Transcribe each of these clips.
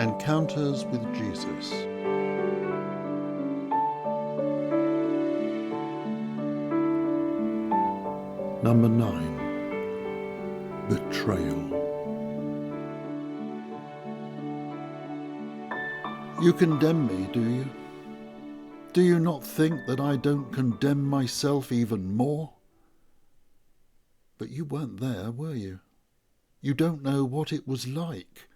Encounters with Jesus. Number 9. Betrayal. You condemn me, do you? Do you not think that I don't condemn myself even more? But you weren't there, were you? You don't know what it was like.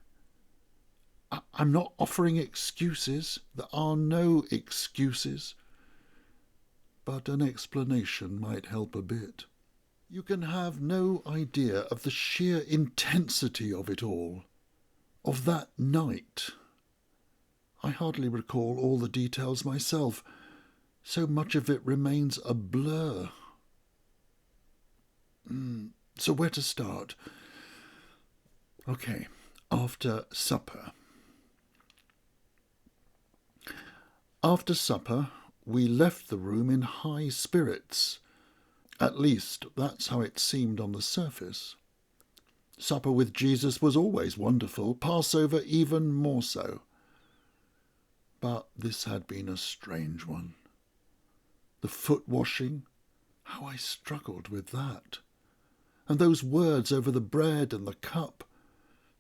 I'm not offering excuses. There are no excuses. But an explanation might help a bit. You can have no idea of the sheer intensity of it all, of that night. I hardly recall all the details myself. So much of it remains a blur. So where to start? Okay, after supper. After supper, we left the room in high spirits. At least, that's how it seemed on the surface. Supper with Jesus was always wonderful, Passover even more so. But this had been a strange one. The foot washing, how I struggled with that. And those words over the bread and the cup,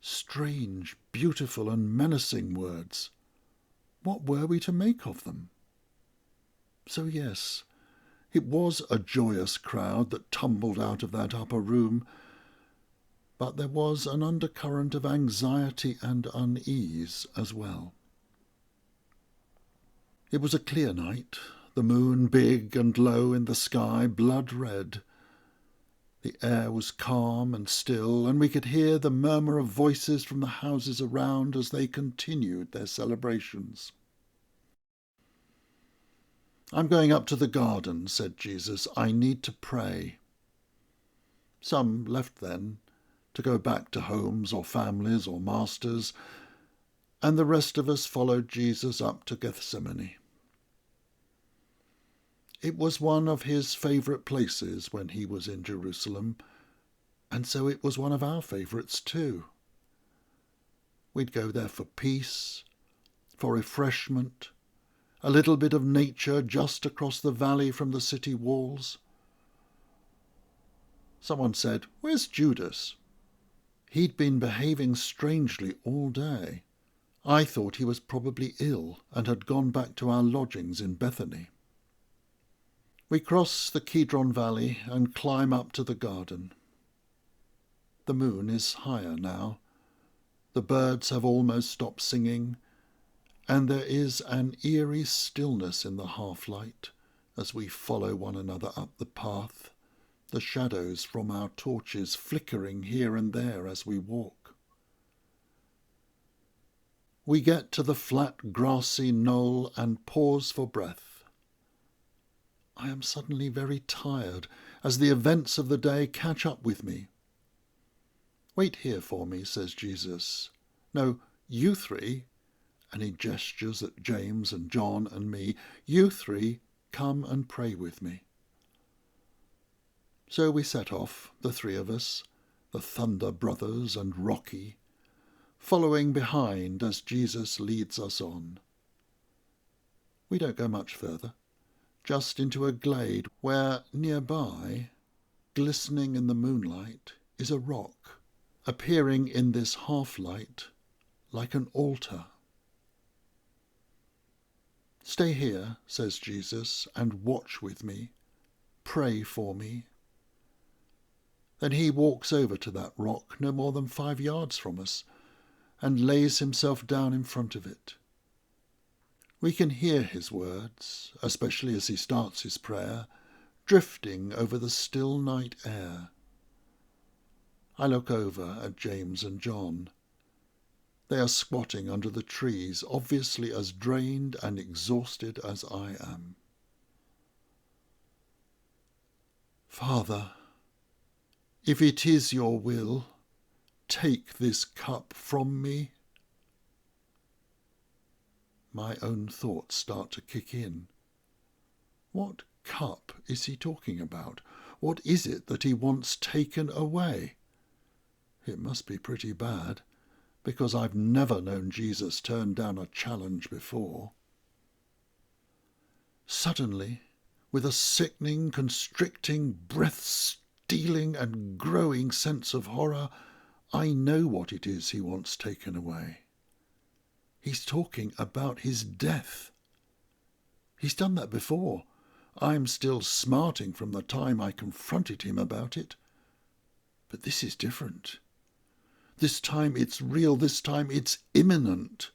strange, beautiful and menacing words. What were we to make of them? So yes, it was a joyous crowd that tumbled out of that upper room, but there was an undercurrent of anxiety and unease as well. It was a clear night, the moon big and low in the sky, blood red. The air was calm and still, and we could hear the murmur of voices from the houses around as they continued their celebrations. "I'm going up to the garden," said Jesus. "I need to pray." Some left then, to go back to homes or families or masters, and the rest of us followed Jesus up to Gethsemane. It was one of his favourite places when he was in Jerusalem, and so it was one of our favourites too. We'd go there for peace, for refreshment, a little bit of nature just across the valley from the city walls. Someone said, "Where's Judas?" He'd been behaving strangely all day. I thought he was probably ill and had gone back to our lodgings in Bethany. We cross the Kidron Valley and climb up to the garden. The moon is higher now. The birds have almost stopped singing, and there is an eerie stillness in the half-light as we follow one another up the path, the shadows from our torches flickering here and there as we walk. We get to the flat grassy knoll and pause for breath. I am suddenly very tired as the events of the day catch up with me. "Wait here for me," says Jesus. "No, you three," and he gestures at James and John and me, "you three come and pray with me." So we set off, the three of us, the Thunder Brothers and Rocky, following behind as Jesus leads us on. We don't go much further, just into a glade where, nearby, glistening in the moonlight, is a rock, appearing in this half-light like an altar. "Stay here," says Jesus, "and watch with me. Pray for me." Then he walks over to that rock no more than 5 yards from us and lays himself down in front of it. We can hear his words, especially as he starts his prayer, drifting over the still night air. I look over at James and John. They are squatting under the trees, obviously as drained and exhausted as I am. "Father, if it is your will, take this cup from me." My own thoughts start to kick in. What cup is he talking about? What is it that he wants taken away? It must be pretty bad. because I've never known Jesus turn down a challenge before. Suddenly, with a sickening, constricting, breath-stealing and growing sense of horror, I know what it is he wants taken away. He's talking about his death. He's done that before. I'm still smarting from the time I confronted him about it. But this is different. This time it's real. This time it's imminent.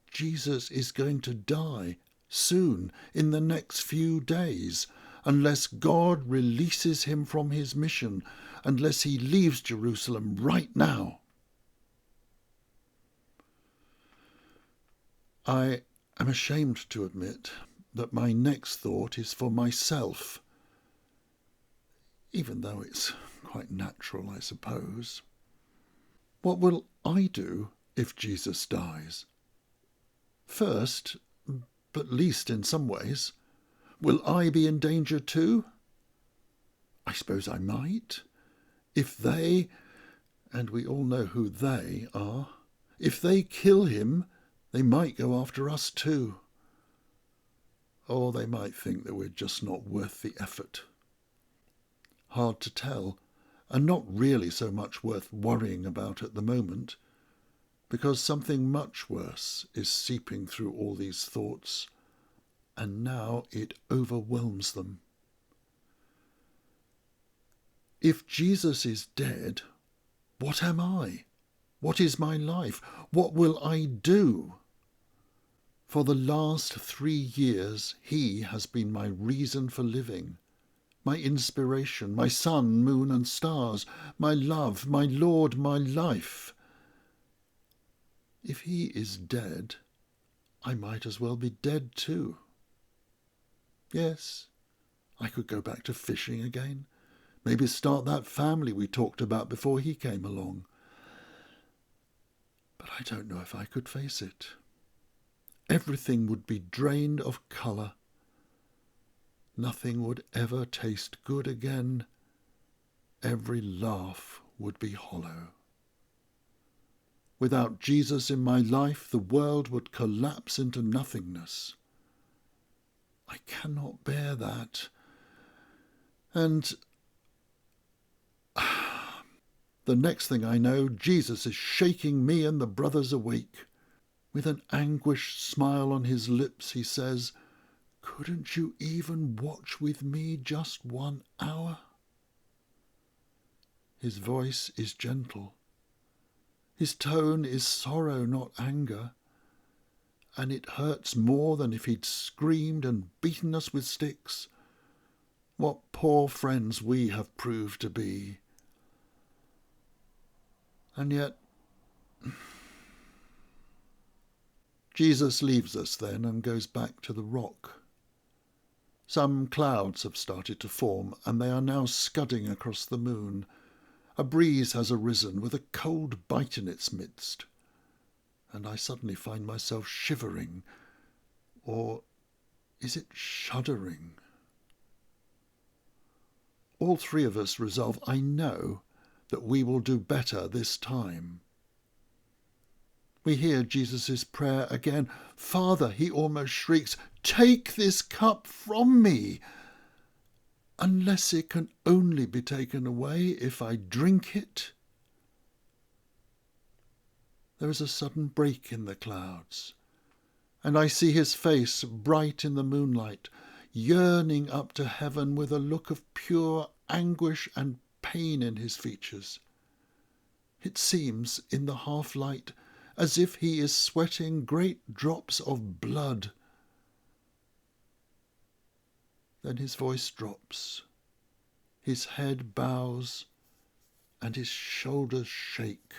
Jesus is going to die soon, in the next few days, unless God releases him from his mission, unless he leaves Jerusalem right now. I am ashamed to admit that my next thought is for myself, even though it's quite natural, I suppose. What will I do if Jesus dies? First, but least in some ways, will I be in danger too? I suppose I might. If they, and we all know who they are, if they kill him, they might go after us too. Or they might think that we're just not worth the effort. Hard to tell, and not really so much worth worrying about at the moment, because something much worse is seeping through all these thoughts, and now it overwhelms them. If Jesus is dead, what am I? What is my life? What will I do? For the last 3 years, he has been my reason for living, my inspiration, my sun, moon and stars, my love, my Lord, my life. If he is dead, I might as well be dead too. Yes, I could go back to fishing again, maybe start that family we talked about before he came along. But I don't know if I could face it. Everything would be drained of colour. Nothing would ever taste good again. Every laugh would be hollow. Without Jesus in my life, the world would collapse into nothingness. I cannot bear that. And the next thing I know, Jesus is shaking me and the brothers awake. With an anguished smile on his lips, he says, "Couldn't you even watch with me just 1 hour?" His voice is gentle. His tone is sorrow, not anger. And it hurts more than if he'd screamed and beaten us with sticks. What poor friends we have proved to be. And yet, Jesus leaves us then and goes back to the rock. Some clouds have started to form, and they are now scudding across the moon. A breeze has arisen with a cold bite in its midst, and I suddenly find myself shivering, or is it shuddering? All 3 of us resolve, I know, that we will do better this time. We hear Jesus' prayer again. "Father," he almost shrieks, "take this cup from me, unless it can only be taken away if I drink it." There is a sudden break in the clouds, and I see his face bright in the moonlight, yearning up to heaven with a look of pure anguish and pain in his features. It seems, in the half-light, as if he is sweating great drops of blood. Then his voice drops, his head bows, and his shoulders shake,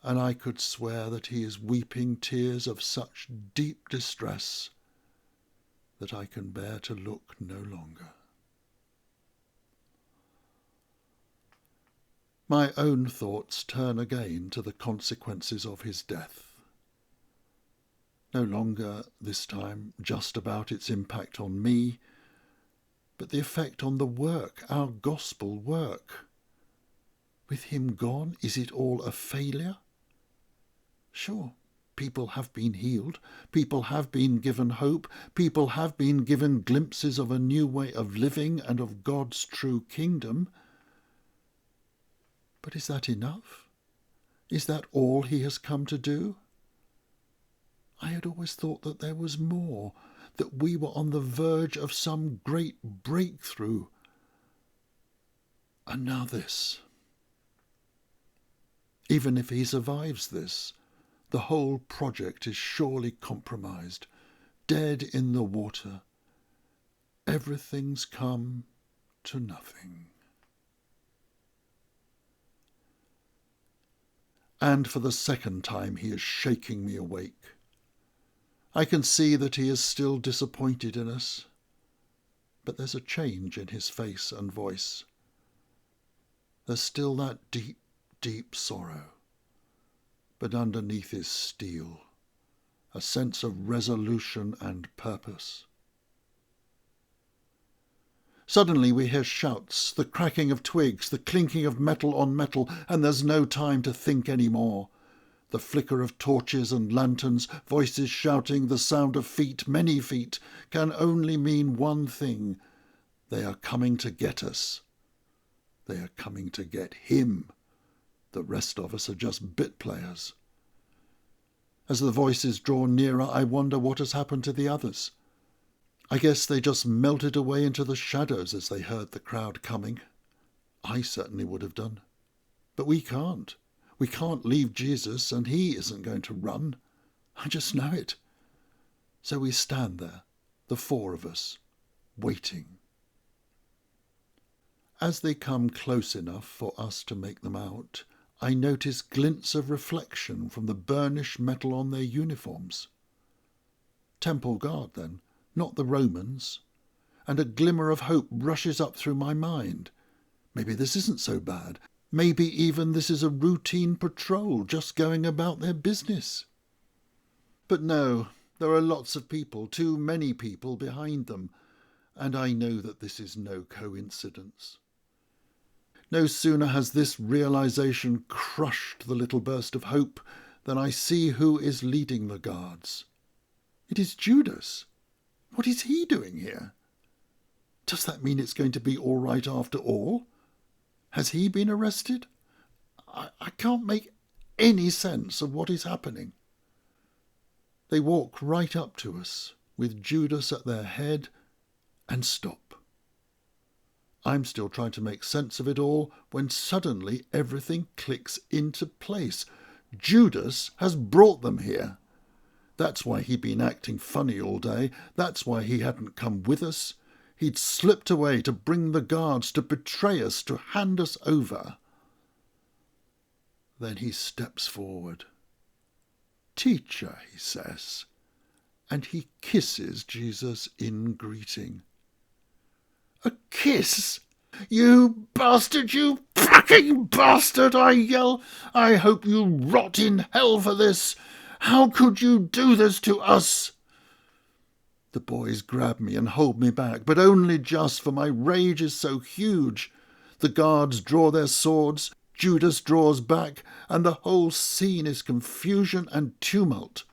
and I could swear that he is weeping tears of such deep distress that I can bear to look no longer. My own thoughts turn again to the consequences of his death. No longer, this time, just about its impact on me, but the effect on the work, our gospel work. With him gone, is it all a failure? Sure, people have been healed, people have been given hope, people have been given glimpses of a new way of living and of God's true kingdom. But is that enough? Is that all he has come to do? I had always thought that there was more, that we were on the verge of some great breakthrough. And now this. Even if he survives this, the whole project is surely compromised, dead in the water. Everything's come to nothing. And for the second time he is shaking me awake. I can see that he is still disappointed in us, but there's a change in his face and voice. There's still that deep, deep sorrow, but underneath is steel, a sense of resolution and purpose. Suddenly we hear shouts, the cracking of twigs, the clinking of metal on metal, and there's no time to think any more. The flicker of torches and lanterns, voices shouting, the sound of feet, many feet, can only mean one thing. They are coming to get us. They are coming to get him. The rest of us are just bit players. As the voices draw nearer, I wonder what has happened to the others. I guess they just melted away into the shadows as they heard the crowd coming. I certainly would have done. But we can't. We can't leave Jesus, and he isn't going to run. I just know it. So we stand there, the four of us, waiting. As they come close enough for us to make them out, I notice glints of reflection from the burnished metal on their uniforms. Temple guard, then, not the Romans. And a glimmer of hope rushes up through my mind. Maybe this isn't so bad. Maybe even this is a routine patrol just going about their business. But no, there are lots of people, too many people behind them, and I know that this is no coincidence. No sooner has this realization crushed the little burst of hope than I see who is leading the guards. It is Judas. What is he doing here? Does that mean it's going to be all right after all? Has he been arrested? I can't make any sense of what is happening. They walk right up to us, with Judas at their head, and stop. I'm still trying to make sense of it all when suddenly everything clicks into place. Judas has brought them here. That's why he'd been acting funny all day. That's why he hadn't come with us. He'd slipped away to bring the guards, to betray us, to hand us over. Then he steps forward. "Teacher," he says, and he kisses Jesus in greeting. "A kiss? You bastard, you fucking bastard!" I yell. "I hope you rot in hell for this. How could you do this to us?" The boys grab me and hold me back, but only just, for my rage is so huge. The guards draw their swords, Judas draws back, and the whole scene is confusion and tumult.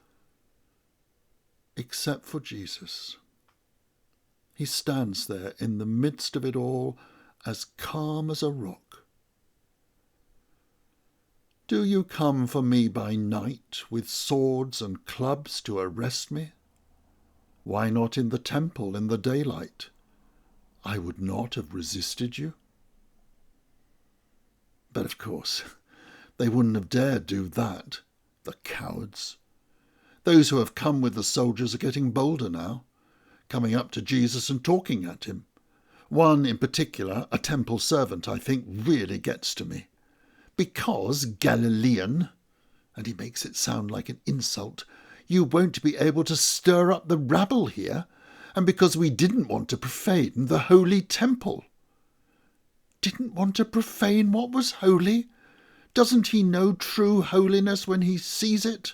Except for Jesus. He stands there in the midst of it all, as calm as a rock. "Do you come for me by night, with swords and clubs to arrest me? Why not in the temple in the daylight? I would not have resisted you." But of course, they wouldn't have dared do that, the cowards. Those who have come with the soldiers are getting bolder now, coming up to Jesus and talking at him. One in particular, a temple servant, I think, really gets to me. "Because, Galilean," and he makes it sound like an insult, "you won't be able to stir up the rabble here, and because we didn't want to profane the holy temple." Didn't want to profane what was holy? Doesn't he know true holiness when he sees it?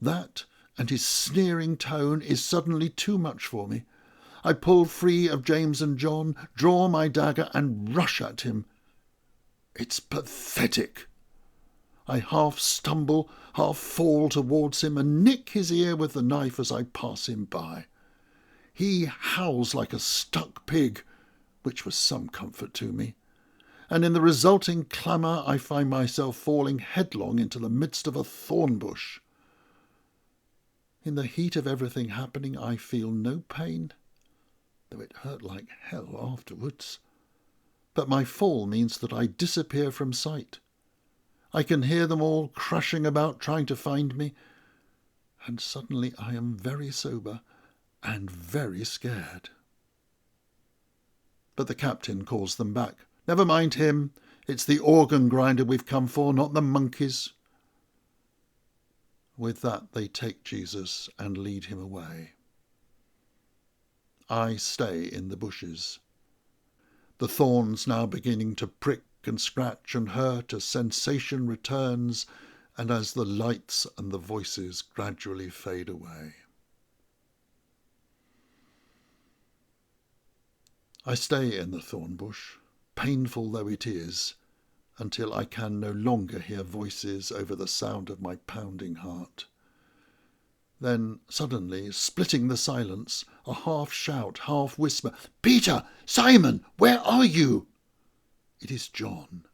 That, and his sneering tone, is suddenly too much for me. I pull free of James and John, draw my dagger, and rush at him. It's pathetic. I half stumble, half fall towards him and nick his ear with the knife as I pass him by. He howls like a stuck pig, which was some comfort to me, and in the resulting clamour I find myself falling headlong into the midst of a thorn bush. In the heat of everything happening I feel no pain, though it hurt like hell afterwards. But my fall means that I disappear from sight. I can hear them all crashing about trying to find me, and suddenly I am very sober and very scared. But the captain calls them back. Never mind him. It's the organ grinder we've come for, not the monkeys. With that they take Jesus and lead him away. I stay in the bushes. The thorns now beginning to prick and scratch and hurt as sensation returns and as the lights and the voices gradually fade away. I stay in the thorn bush, painful though it is, until I can no longer hear voices over the sound of my pounding heart. Then, suddenly, splitting the silence, a half-shout, half-whisper, "Peter! Simon! Where are you?" It is John.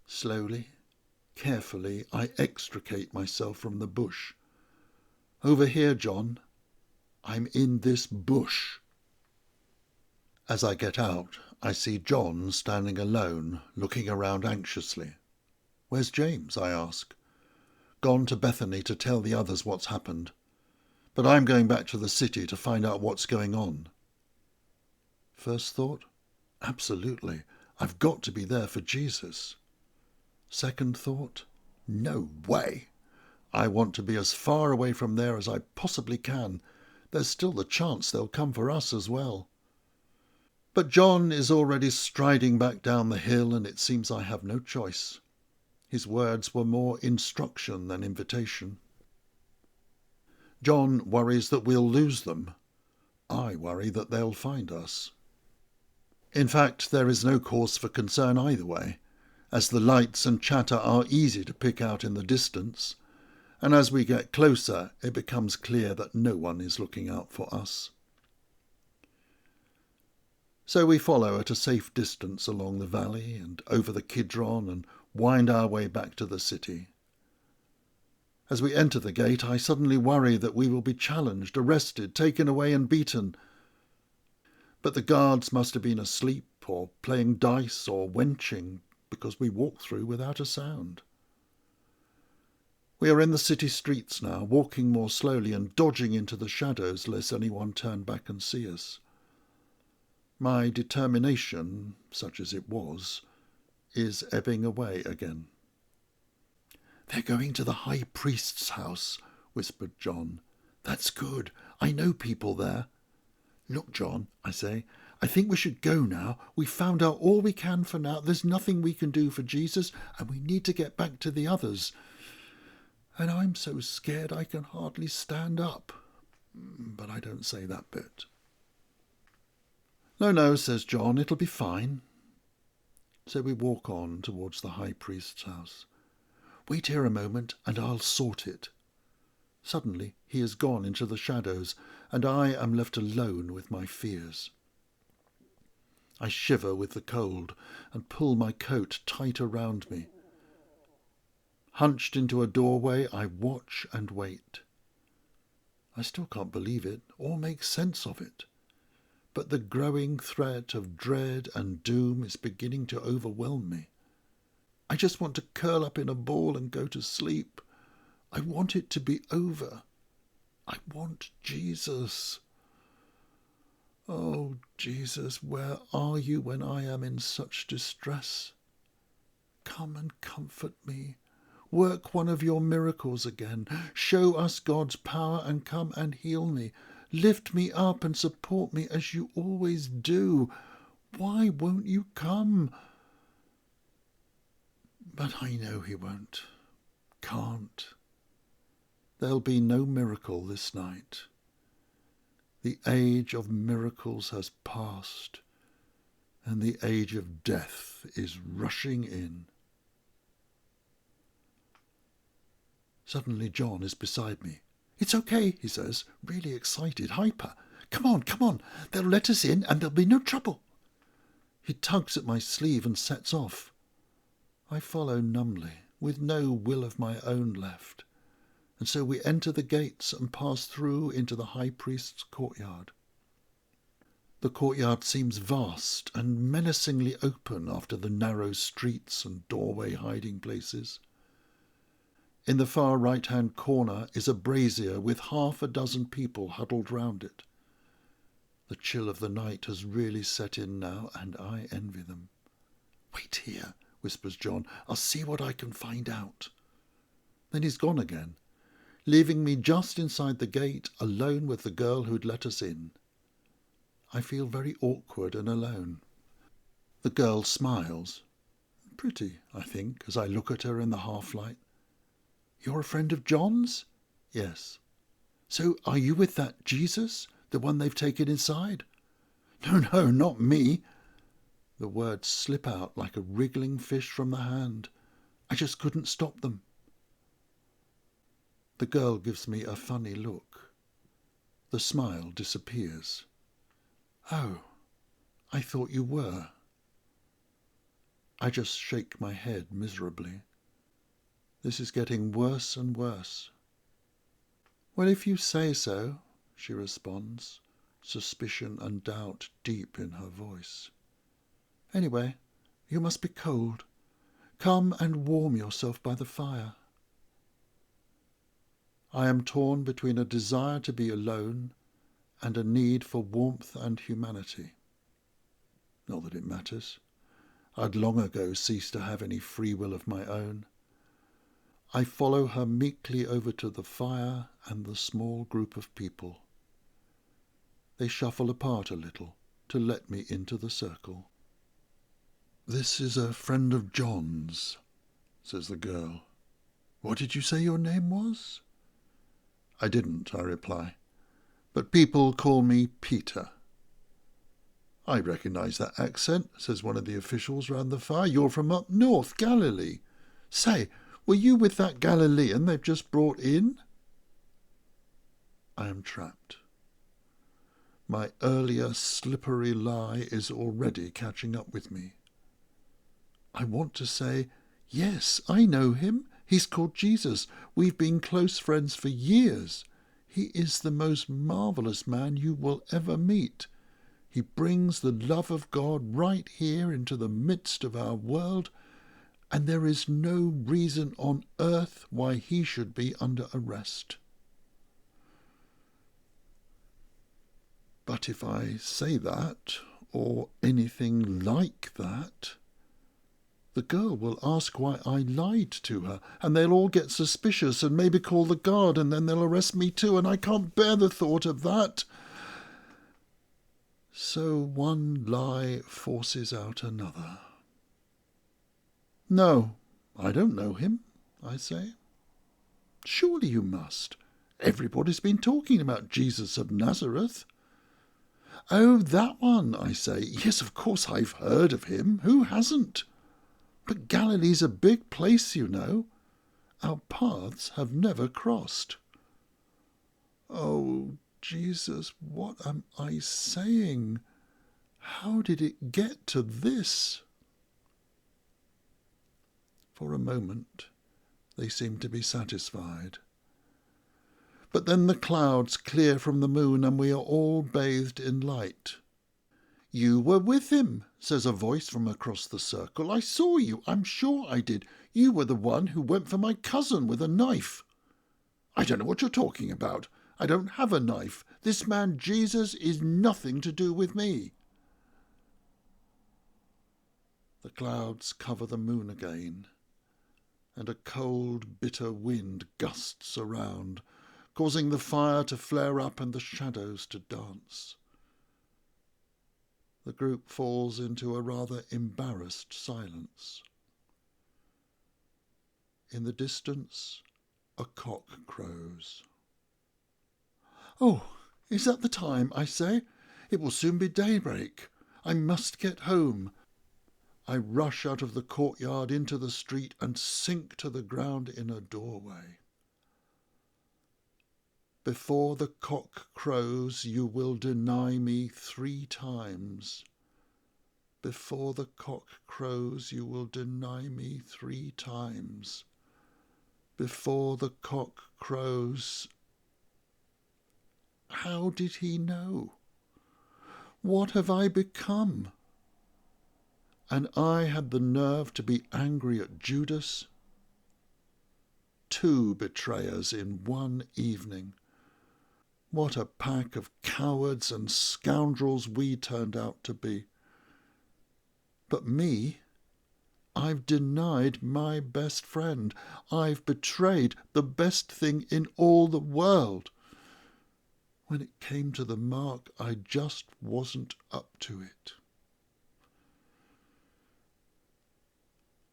Slowly, carefully, I extricate myself from the bush. "Over here, John. I'm in this bush." As I get out, I see John standing alone, looking around anxiously. "Where's James?" I ask. "Gone to Bethany to tell the others what's happened. But I'm going back to the city to find out what's going on." First thought, absolutely. I've got to be there for Jesus. Second thought, no way. I want to be as far away from there as I possibly can. There's still the chance they'll come for us as well. But John is already striding back down the hill, and it seems I have no choice. His words were more instruction than invitation. John worries that we'll lose them. I worry that they'll find us. In fact, there is no cause for concern either way, as the lights and chatter are easy to pick out in the distance, and as we get closer it becomes clear that no one is looking out for us. So we follow at a safe distance along the valley and over the Kidron and wind our way back to the city. As we enter the gate, I suddenly worry that we will be challenged, arrested, taken away and beaten. But the guards must have been asleep or playing dice or wenching, because we walk through without a sound. We are in the city streets now, walking more slowly and dodging into the shadows lest anyone turn back and see us. My determination, such as it was, is ebbing away again. "They're going to the high priest's house," whispered John. "That's good. I know people there." "Look, John," I say, "I think we should go now. We've found out all we can for now. There's nothing we can do for Jesus, and we need to get back to the others. And I'm so scared I can hardly stand up." But I don't say that bit. No, says John, "it'll be fine." So we walk on towards the high priest's house. "Wait here a moment and I'll sort it." Suddenly he has gone into the shadows, and I am left alone with my fears. I shiver with the cold and pull my coat tight around me. Hunched into a doorway, I watch and wait. I still can't believe it or make sense of it, but the growing threat of dread and doom is beginning to overwhelm me. I just want to curl up in a ball and go to sleep. I want it to be over. I want Jesus. Oh, Jesus, where are you when I am in such distress? Come and comfort me. Work one of your miracles again. Show us God's power and come and heal me. Lift me up and support me as you always do. Why won't you come? But I know he won't. Can't. There'll be no miracle this night. The age of miracles has passed. and the age of death is rushing in. Suddenly John is beside me. "It's okay," he says, really excited, hyper. Come on, they'll let us in and there'll be no trouble." He tugs at my sleeve and sets off. I follow numbly, with no will of my own left, and so we enter the gates and pass through into the high priest's courtyard. The courtyard seems vast and menacingly open after the narrow streets and doorway hiding places. In the far right-hand corner is a brazier with 6 people huddled round it. The chill of the night has really set in now, and I envy them. "Wait here," whispers John. "I'll see what I can find out." Then he's gone again, leaving me just inside the gate, alone with the girl who'd let us in. I feel very awkward and alone. The girl smiles. Pretty, I think, as I look at her in the half-light. "You're a friend of John's?" "Yes." "So are you with that Jesus, the one they've taken inside?" No, not me." The words slip out like a wriggling fish from the hand. I just couldn't stop them. The girl gives me a funny look. The smile disappears. "Oh, I thought you were." I just shake my head miserably. This is getting worse and worse. "Well, if you say so," she responds, suspicion and doubt deep in her voice. "Anyway, you must be cold. Come and warm yourself by the fire." I am torn between a desire to be alone and a need for warmth and humanity. Not that it matters. I'd long ago ceased to have any free will of my own. I follow her meekly over to the fire and the small group of people. They shuffle apart a little to let me into the circle. "This is a friend of John's," says the girl. "What did you say your name was?" "I didn't," I reply, "but people call me Peter." "I recognise that accent," says one of the officials round the fire. "You're from up north, Galilee. Say, were you with that Galilean they've just brought in?" I am trapped. My earlier slippery lie is already catching up with me. I want to say, "Yes, I know him. He's called Jesus. We've been close friends for years. He is the most marvellous man you will ever meet. He brings the love of God right here into the midst of our world, and there is no reason on earth why he should be under arrest." But if I say that, or anything like that, the girl will ask why I lied to her, and they'll all get suspicious and maybe call the guard, and then they'll arrest me too, and I can't bear the thought of that. So one lie forces out another. "No, I don't know him," I say. "Surely you must. Everybody's been talking about Jesus of Nazareth." "Oh, that one," I say. "Yes, of course I've heard of him. Who hasn't? But Galilee's a big place, you know. Our paths have never crossed." Oh, Jesus, what am I saying? How did it get to this? For a moment, they seem to be satisfied. But then the clouds clear from the moon and we are all bathed in light. "You were with him," says a voice from across the circle. "I saw you, I'm sure I did. You were the one who went for my cousin with a knife." "I don't know what you're talking about. I don't have a knife. This man Jesus is nothing to do with me." The clouds cover the moon again, and a cold, bitter wind gusts around, causing the fire to flare up and the shadows to dance. The group falls into a rather embarrassed silence. In the distance, a cock crows. "Oh, is that the time?" I say. "It will soon be daybreak. I must get home. I rush out of the courtyard into the street and sink to the ground in a doorway. Before the cock crows, you will deny me 3 times. Before the cock crows, you will deny me 3 times. Before the cock crows. How did he know? What have I become? And I had the nerve to be angry at Judas. 2 betrayers in one evening. What a pack of cowards and scoundrels we turned out to be. But me, I've denied my best friend. I've betrayed the best thing in all the world. When it came to the mark, I just wasn't up to it.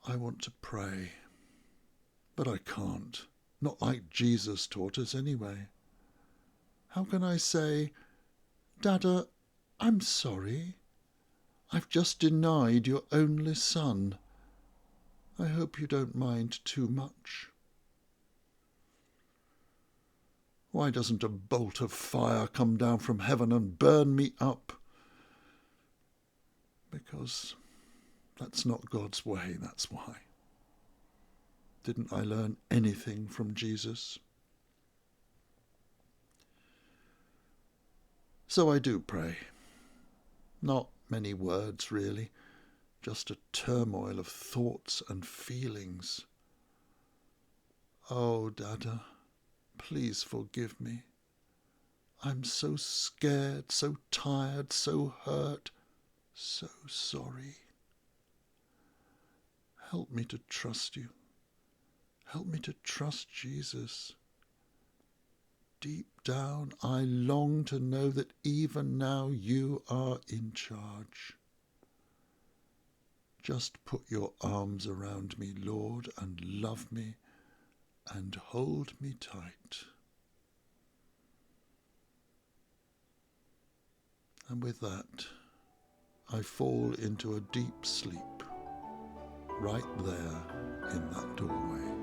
I want to pray, but I can't. Not like Jesus taught us anyway. How can I say, Dada, I'm sorry. I've just denied your only son. I hope you don't mind too much. Why doesn't a bolt of fire come down from heaven and burn me up? Because that's not God's way, that's why. Didn't I learn anything from Jesus? So I do pray. Not many words, really. Just a turmoil of thoughts and feelings. Oh, Dada, please forgive me. I'm so scared, so tired, so hurt, so sorry. Help me to trust you. Help me to trust Jesus. Deep down, I long to know that even now you are in charge. Just put your arms around me, Lord, and love me and hold me tight. And with that, I fall into a deep sleep right there in that doorway.